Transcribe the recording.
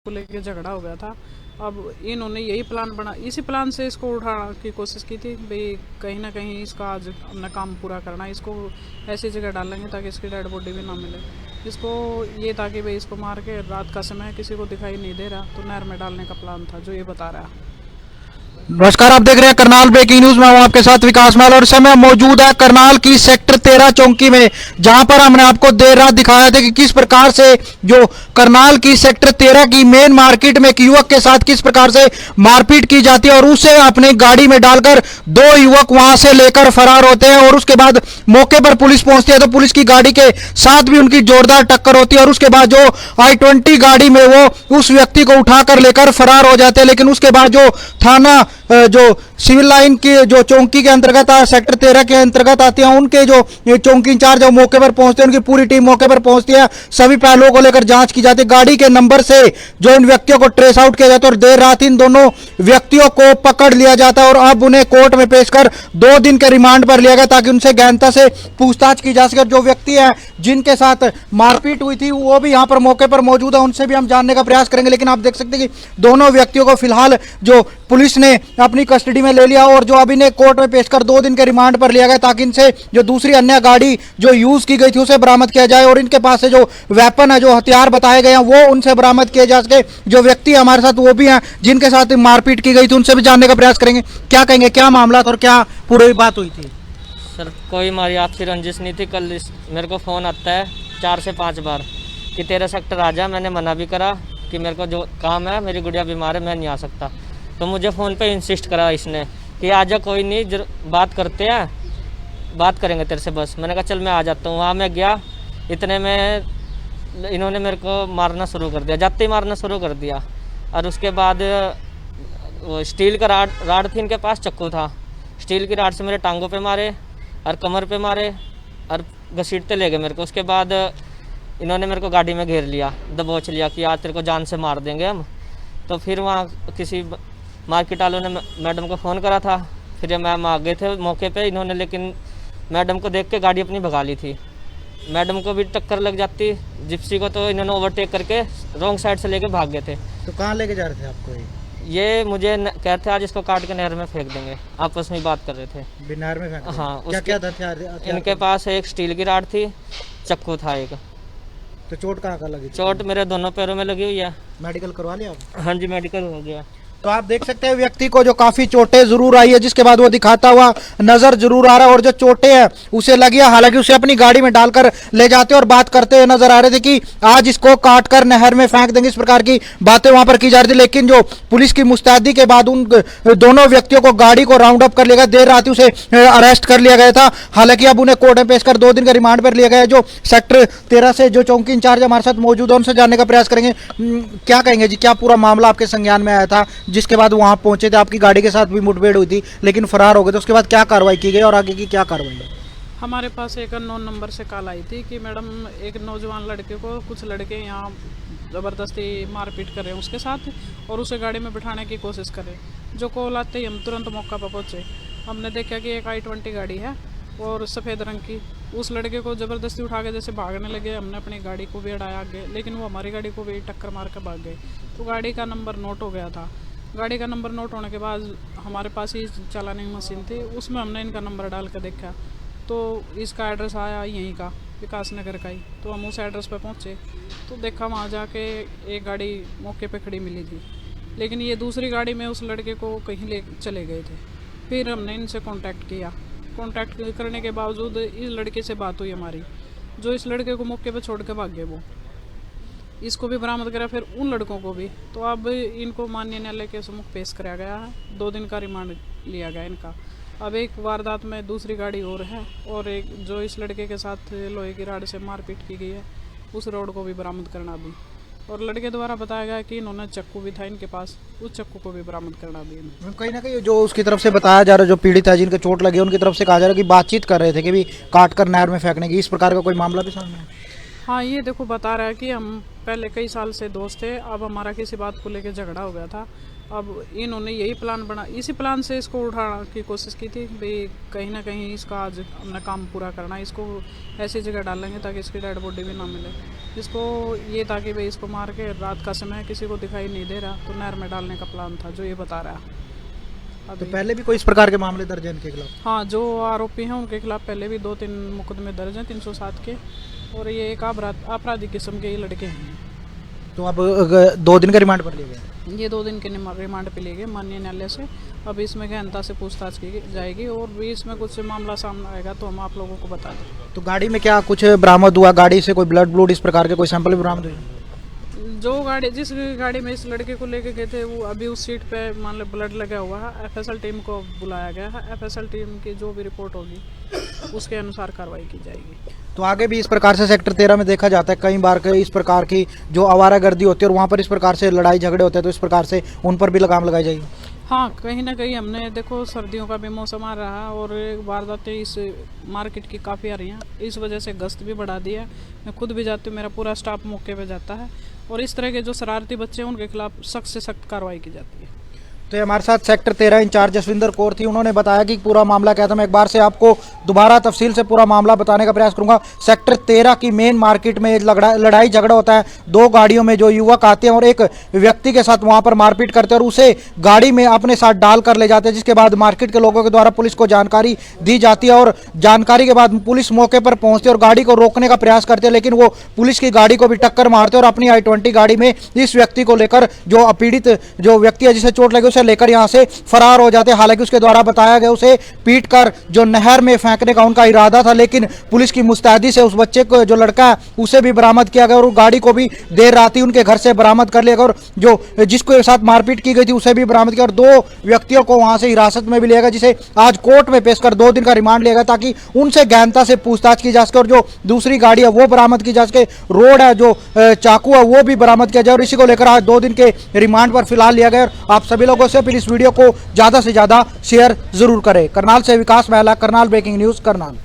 को लेके झगड़ा हो गया था। अब इन्होंने यही प्लान बना, इसी प्लान से इसको उठाने की कोशिश की थी भाई कहीं ना कहीं इसका आज अपना काम पूरा करना है, इसको ऐसी जगह डालेंगे ताकि इसकी डेड बॉडी भी ना मिले। इसको ये था कि भाई इसको मार के रात का समय किसी को दिखाई नहीं दे रहा तो नहर में डालने का प्लान था, जो ये बता रहा है। नमस्कार, आप देख रहे हैं करनाल ब्रेकिंग न्यूज। मैं हूं आपके साथ विकास माल और इस समय मौजूद है करनाल की सेक्टर 13 चौकी में, जहां पर हमने आपको देर रात दिखाया था कि किस प्रकार से जो करनाल की सेक्टर 13 की मेन मार्केट में एक युवक के साथ किस प्रकार से मारपीट की जाती है और उसे अपनी गाड़ी में डालकर दो युवक वहां से लेकर फरार होते हैं। और उसके बाद मौके पर पुलिस पहुंचती है तो पुलिस की गाड़ी के साथ भी उनकी जोरदार टक्कर होती है और उसके बाद जो I-20 गाड़ी में वो उस व्यक्ति को उठाकर लेकर फरार हो जाते हैं। लेकिन उसके बाद जो थाना जो सिविल लाइन की जो चौकी के अंतर्गत सेक्टर 13 के अंतर्गत आती है, उनके जो चौकी इंचार्ज मौके पर पहुंचते हैं, उनकी पूरी टीम मौके पर पहुंचती है। सभी पहलुओं को लेकर जांच की जाती है। गाड़ी के नंबर से जो इन व्यक्तियों को ट्रेस आउट किया जाता है और देर रात इन दोनों व्यक्तियों को पकड़ लिया जाता है और अब उन्हें कोर्ट में पेश कर 2 दिन के रिमांड पर लिया गया ताकि उनसे गहनता से पूछताछ की जा सके। जो व्यक्ति है जिनके साथ मारपीट हुई थी वो भी यहाँ पर मौके पर मौजूद है, उनसे भी हम जानने का प्रयास करेंगे। लेकिन आप देख सकते हैं कि दोनों व्यक्तियों को फिलहाल जो पुलिस ने अपनी कस्टडी में ले लिया और जो अभी ने कोर्ट में पेश कर 2 दिन के रिमांड पर लिया गया ताकि इनसे जो दूसरी अन्य गाड़ी जो यूज की गई थी उसे बरामद किया जाए और इनके पास से जो वेपन है, जो हथियार बताए गए हैं, वो उनसे बरामद किए जा सके। जो व्यक्ति हमारे साथ वो भी हैं जिनके साथ मारपीट की गई थी, उनसे भी जानने का प्रयास करेंगे। क्या कहेंगे, क्या मामला था और क्या पूरी बात हुई थी? सर, कोई हमारी आपसी रंजिश नहीं थी। कल मेरे को फ़ोन आता है 4 से 5 बार कि तेरा सेक्टर आ जा। मैंने मना भी करा कि मेरे को जो काम है, मेरी गुड़िया बीमार है, मैं नहीं आ सकता। तो मुझे फ़ोन पे इंसिस्ट करा इसने कि आजा, कोई नहीं, बात करते हैं, बात करेंगे तेरे से बस। मैंने कहा चल मैं आ जाता हूँ। वहाँ मैं गया, इतने में इन्होंने मेरे को मारना शुरू कर दिया, जाते ही मारना शुरू कर दिया। और उसके बाद वो स्टील का राड थी इनके पास, चक्कू था, स्टील की राड से मेरे टांगों पे मारे और कमर पे मारे और घसीटते ले गए मेरे को। उसके बाद इन्होंने मेरे को गाड़ी में घेर लिया, दबोच लिया कि आज तेरे को जान से मार देंगे हम। तो फिर वहाँ किसी मार्केट वालों ने मैडम को फ़ोन करा था, फिर मैम आ गए थे मौके पे इन्होंने, लेकिन मैडम को देख के गाड़ी अपनी भगा ली थी। मैडम को भी टक्कर लग जाती, जिप्सी को तो इन्होंने ओवरटेक करके रॉन्ग साइड से लेके भाग गए थे। तो कहाँ लेके जा रहे थे आपको? ये मुझे कहते आज इसको काट के नहर में फेंक देंगे, आपस में बात कर रहे थे। नहर में फेंक? हाँ, क्या था? इनके पास एक स्टील की राड थी, चक्कू था एक। तो चोट कहाँ लगी? चोट मेरे दोनों पैरों में लगी हुई है। मेडिकल करवा लिया आप? हाँ जी, मेडिकल हो गया। तो आप देख सकते हैं व्यक्ति को जो काफी चोटें जरूर आई है, जिसके बाद वो दिखाता हुआ नजर जरूर आ रहा है और जो चोटें हैं उसे लगी है। हालांकि उसे अपनी गाड़ी में डालकर ले जाते और बात करते हुए नजर आ रहे थे कि आज इसको काट कर नहर में फेंक देंगे, इस प्रकार की बातें वहां पर की जा रही थी। लेकिन जो पुलिस की मुस्तैदी के बाद उन दोनों व्यक्तियों को गाड़ी को राउंड अप कर लिया गया, देर रात उसे अरेस्ट कर लिया गया था। हालांकि अब उन्हें कोर्ट में पेश कर 2 दिन का रिमांड पर लिया गया है। जो सेक्टर 13 से जो चौकी इंचार्ज हमारे साथ मौजूद है, उनसे जानने का प्रयास करेंगे। क्या कहेंगे जी, क्या पूरा मामला आपके संज्ञान में आया था जिसके बाद वहां पहुंचे थे? आपकी गाड़ी के साथ भी मुठभेड़ हुई थी लेकिन फरार हो गए, तो उसके बाद क्या कार्रवाई की गई और आगे की क्या कार्रवाई है? हमारे पास एक अननोन नंबर से कॉल आई थी कि मैडम एक नौजवान लड़के को कुछ लड़के यहाँ ज़बरदस्ती मारपीट कर रहे हैं उसके साथ और उसे गाड़ी में बिठाने की कोशिश कर रहे हैं। जो कॉल आते ही हम तुरंत मौका पर पहुँचे। हमने देखा कि एक I-20 गाड़ी है और सफ़ेद रंग की, उस लड़के को ज़बरदस्ती उठा के जैसे भागने लगे। हमने अपनी गाड़ी को भी अड़ाया आगे, लेकिन वो हमारी गाड़ी को भी टक्कर मार कर भाग गए। तो गाड़ी का नंबर नोट हो गया था। गाड़ी का नंबर नोट होने के बाद हमारे पास ही चालानी मशीन थी, उसमें हमने इनका नंबर डाल कर देखा तो इसका एड्रेस आया यहीं का, विकास नगर का ही। तो हम उस एड्रेस पर पहुँचे तो देखा वहाँ जाके एक गाड़ी मौके पे खड़ी मिली थी, लेकिन ये दूसरी गाड़ी में उस लड़के को कहीं ले चले गए थे। फिर हमने इनसे कांटेक्ट किया। कांटेक्ट करने के बावजूद इस लड़के से बात हुई हमारी, जो इस लड़के को मौके पर छोड़ के भाग गए। वो इसको भी बरामद करा, फिर उन लड़कों को भी। तो अब इनको माननीय न्यायालय के सम्मुख पेश कराया गया है, 2 दिन का रिमांड लिया गया इनका। अब एक वारदात में दूसरी गाड़ी और है और एक जो इस लड़के के साथ लोहे की राड से मारपीट की गई है उस रोड को भी बरामद करना भी। और लड़के द्वारा बताया गया कि इन्होंने चक्कू भी था इनके पास, उस चक्कू को भी बरामद करना भी। कहीं ना कहीं जो उसकी तरफ से बताया जा रहा है, जो पीड़ित है जिनके चोट लगी, उनकी तरफ से कहा जा रहा है कि बातचीत कर रहे थे कि भी काट कर नहर में फेंकने की, इस प्रकार का कोई मामला भी सामने है? हाँ, ये देखो बता रहा है कि हम पहले कई साल से दोस्त थे, अब हमारा किसी बात को लेकर झगड़ा हो गया था। अब इन्होंने यही प्लान बना, इसी प्लान से इसको उठाने की कोशिश की थी भाई कहीं ना कहीं इसका आज अपना काम पूरा करना है, इसको ऐसी जगह डालेंगे ताकि इसकी डेड बॉडी भी ना मिले। इसको ये था कि भाई इसको मार के रात का समय किसी को दिखाई नहीं दे रहा तो नहर में डालने का प्लान था, जो ये बता रहा है। तो पहले भी कोई इस प्रकार के मामले दर्ज हैं इनके खिलाफ? हाँ, जो आरोपी हैं उनके खिलाफ पहले भी 2-3 मुकदमे दर्ज हैं 307 के, और ये एक आपराधिक किस्म के ये लड़के हैं। तो अब 2 दिन का रिमांड पर लिए गए? ये 2 दिन के रिमांड पे लिए गए माननीय न्यायालय से। अब इसमें गहनता से पूछताछ की जाएगी और भी इसमें कुछ मामला सामने आएगा तो हम आप लोगों को बता दें। तो गाड़ी में क्या कुछ बरामद हुआ? गाड़ी से कोई ब्लड इस प्रकार के कोई सैंपल भी बरामद हुए? जो गाड़ी जिस गाड़ी में इस लड़के को लेके गए थे वो अभी उस सीट पे मान लो ब्लड लगा हुआ है। एफएसएल टीम को बुलाया गया है, एफएसएल टीम की जो भी रिपोर्ट होगी उसके अनुसार कार्रवाई की जाएगी। तो आगे भी इस प्रकार से सेक्टर 13 में देखा जाता है कई बार इस प्रकार की जो आवारागर्दी होती है और वहाँ पर इस प्रकार से लड़ाई झगड़े होते हैं, तो इस प्रकार से उन पर भी लगाम लगाई जाएगी। हाँ, कहीं ना कहीं हमने देखो सर्दियों का भी मौसम आ रहा है और वारदातें इस मार्केट की काफ़ी आ रही हैं, इस वजह से गश्त भी बढ़ा दी है। मैं खुद भी जाती हूँ, मेरा पूरा स्टाफ मौके पे जाता है और इस तरह के जो शरारती बच्चे हैं उनके खिलाफ सख्त से सख्त कार्रवाई की जाती है। तो हमारे साथ सेक्टर 13 इंचार्ज जसविंदर कौर थी, उन्होंने बताया कि पूरा मामला क्या था। मैं एक बार से आपको दोबारा तफसील से पूरा मामला बताने का प्रयास करूंगा। सेक्टर 13 की मेन मार्केट में लड़ाई झगड़ा होता है, 2 गाड़ियों में जो युवक आते हैं और एक व्यक्ति के साथ वहां पर मारपीट करते हैं और उसे गाड़ी में अपने साथ डाल कर ले जाते हैं, जिसके बाद मार्केट के लोगों के द्वारा पुलिस को जानकारी दी जाती है और जानकारी के बाद पुलिस मौके पर पहुंचती है और गाड़ी को रोकने का प्रयास करते हैं, लेकिन वो पुलिस की गाड़ी को भी टक्कर मारते हैं और अपनी i20 गाड़ी में इस व्यक्ति को लेकर जो पीड़ित जो व्यक्ति है जिसे चोट लगी उसे लेकर यहाँ से फरार हो जाते हैं। हालांकि उसके द्वारा बताया गया उसे पीट कर जो नहर में फेंकने का उनका इरादा था, लेकिन पुलिस की मुस्तैदी से उस बच्चे को जो लड़का है उसे भी बरामद किया गया और गाड़ी को भी देर रात ही उनके घर से बरामद कर लिया गया और जो जिसको एक साथ मारपीट की गई थी उसे भी बरामद किया और 2 व्यक्तियों को वहां से हिरासत में भी लिया गया, जिसे आज कोर्ट में पेश कर 2 दिन का रिमांड लिया गया ताकि उनसे गहनता से पूछताछ की जा सके और जो दूसरी गाड़ी है वो बरामद की जा सके। रोड है जो चाकू है वो भी बरामद किया जाए और इसी को लेकर आज 2 दिन के रिमांड पर फिलहाल लिया गया। आप सभी लोगों से फिर इस वीडियो को ज्यादा से ज्यादा शेयर जरूर करें। करनाल से विकास महला, करनाल ब्रेकिंग न्यूज, करनाल।